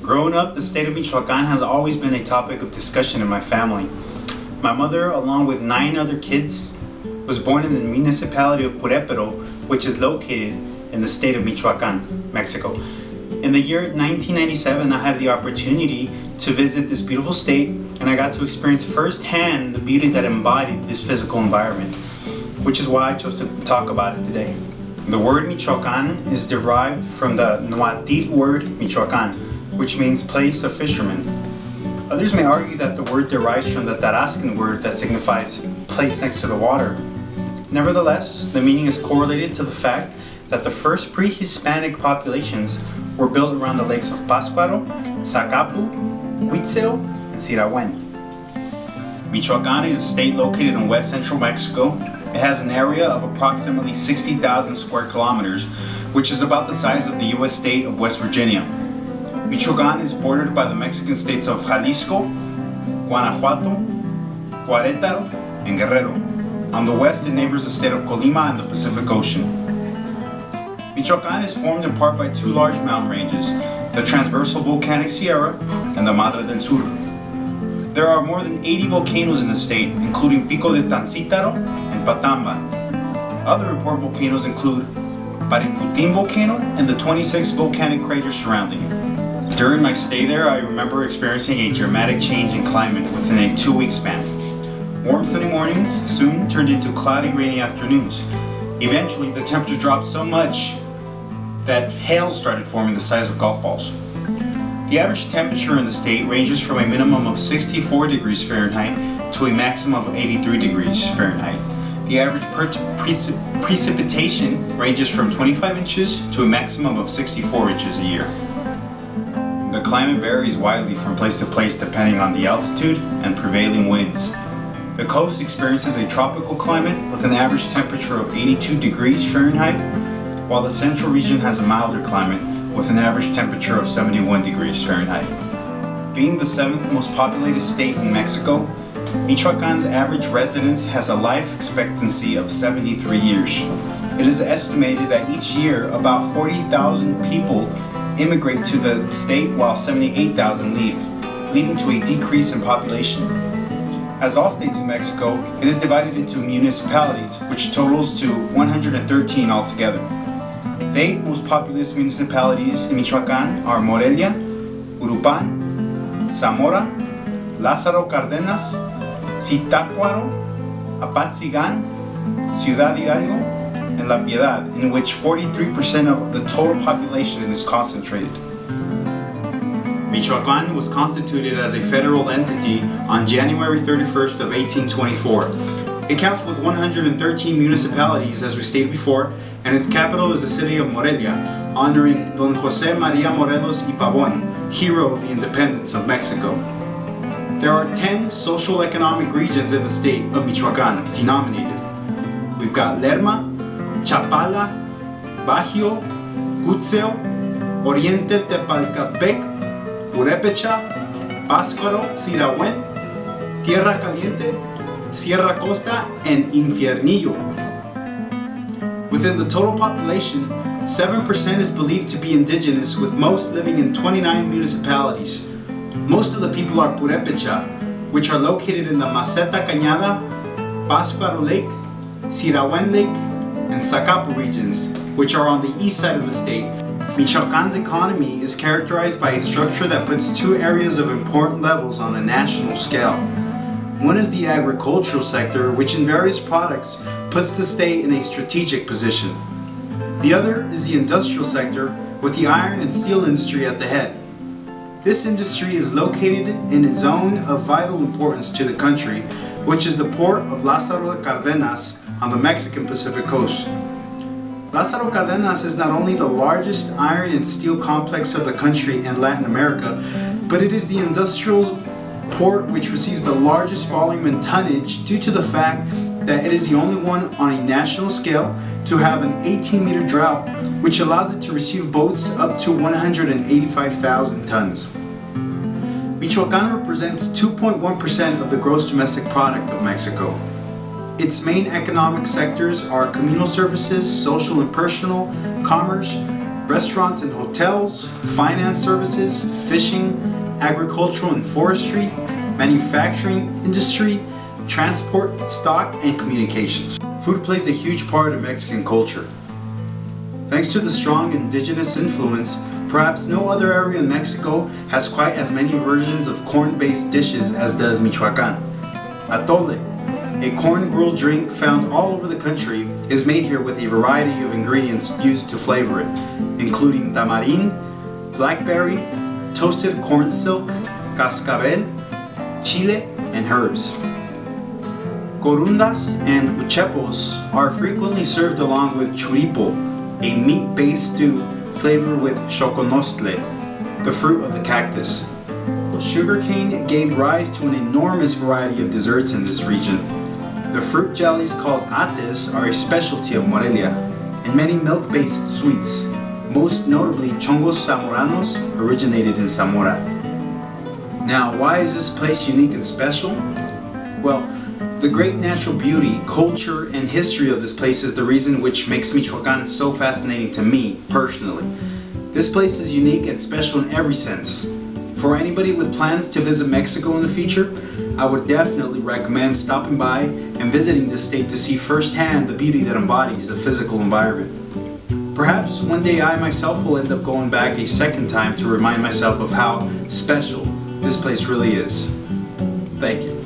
Growing up, the state of Michoacan has always been a topic of discussion in my family. My mother, along with 9 other kids, was born in the municipality of Purépero, which is located in the state of Michoacan, Mexico. In the year 1997, I had the opportunity to visit this beautiful state, and I got to experience firsthand the beauty that embodied this physical environment, which is why I chose to talk about it today. The word Michoacan is derived from the Nahuatl word Michoacan, which means place of fishermen. Others may argue that the word derives from the Tarascan word that signifies place next to the water. Nevertheless, the meaning is correlated to the fact that the first pre-Hispanic populations were built around the lakes of Pátzcuaro, Zacapu, Huitzil, and Sirawen. Michoacan is a state located in west central Mexico. It has an area of approximately 60,000 square kilometers, which is about the size of the U.S. state of West Virginia. Michoacan is bordered by the Mexican states of Jalisco, Guanajuato, Querétaro, and Guerrero. On the west, it neighbors the state of Colima and the Pacific Ocean. Michoacan is formed in part by 2 large mountain ranges, the Transversal Volcanic Sierra and the Madre del Sur. There are more than 80 volcanoes in the state, including Pico de Tancítaro and Patamba. Other important volcanoes include Parincutín volcano and the 26 volcanic craters surrounding it. During my stay there, I remember experiencing a dramatic change in climate within a 2-week span. Warm sunny mornings soon turned into cloudy, rainy afternoons. Eventually, the temperature dropped so much that hail started forming the size of golf balls. The average temperature in the state ranges from a minimum of 64 degrees Fahrenheit to a maximum of 83 degrees Fahrenheit. The average precipitation ranges from 25 inches to a maximum of 64 inches a year. The climate varies widely from place to place depending on the altitude and prevailing winds. The coast experiences a tropical climate with an average temperature of 82 degrees Fahrenheit, while the central region has a milder climate with an average temperature of 71 degrees Fahrenheit. Being the 7th most populated state in Mexico, Michoacan's average residence has a life expectancy of 73 years. It is estimated that each year about 40,000 people immigrate to the state while 78,000 leave, leading to a decrease in population. As all states in Mexico, it is divided into municipalities, which totals to 113 altogether. The 8 most populous municipalities in Michoacan are Morelia, Urupan, Zamora, Lázaro Cárdenas, Zitácuaro, Apatzingán, Ciudad Hidalgo, and La Piedad, in which 43% of the total population is concentrated. Michoacan was constituted as a federal entity on January 31st of 1824. It counts with 113 municipalities, as we stated before, and its capital is the city of Morelia, honoring Don José María Morelos y Pavón, hero of the independence of Mexico. There are 10 social-economic regions in the state of Michoacan, denominated. We've got Lerma, Chapala, Bajío, Huitzil, Oriente Tepalcatepec, Purépecha, Pátzcuaro, Sirawen, Tierra Caliente, Sierra Costa, and Infiernillo. Within the total population, 7% is believed to be indigenous, with most living in 29 municipalities. Most of the people are Purépecha, which are located in the Maceta Cañada, Pátzcuaro Lake, Sirawen Lake, and Zacapu regions, which are on the east side of the state. Michoacan's economy is characterized by a structure that puts 2 areas of important levels on a national scale. One is the agricultural sector, which in various products puts the state in a strategic position. The other is the industrial sector, with the iron and steel industry at the head. This industry is located in a zone of vital importance to the country, which is the port of Lázaro Cárdenas on the Mexican Pacific coast. Lázaro Cárdenas is not only the largest iron and steel complex of the country and Latin America, but it is the industrial port which receives the largest volume and tonnage due to the fact that it is the only one on a national scale to have an 18-meter drought, which allows it to receive boats up to 185,000 tons. Michoacan represents 2.1% of the gross domestic product of Mexico. Its main economic sectors are communal services, social and personal, commerce, Restaurants and hotels, finance services, fishing, agricultural and forestry, manufacturing industry, transport, stock, and communications. Food plays a huge part of Mexican culture. Thanks to the strong indigenous influence, perhaps no other area in Mexico has quite as many versions of corn-based dishes as does Michoacan. Atole, a corn-gruel drink found all over the country, is made here with a variety of ingredients used to flavor it, including tamarind, blackberry, toasted corn silk, cascabel, chile, and herbs. Corundas and uchepos are frequently served along with churipo, a meat-based stew flavored with choconostle, the fruit of the cactus. Sugarcane gave rise to an enormous variety of desserts in this region. The fruit jellies called ates are a specialty of Morelia, and many milk-based sweets, most notably chongos zamoranos, originated in Zamora. Now, why is this place unique and special? Well, the great natural beauty, culture, and history of this place is the reason which makes Michoacan so fascinating to me, personally. This place is unique and special in every sense. For anybody with plans to visit Mexico in the future, I would definitely recommend stopping by and visiting this state to see firsthand the beauty that embodies the physical environment. Perhaps one day I myself will end up going back a second time to remind myself of how special this place really is. Thank you.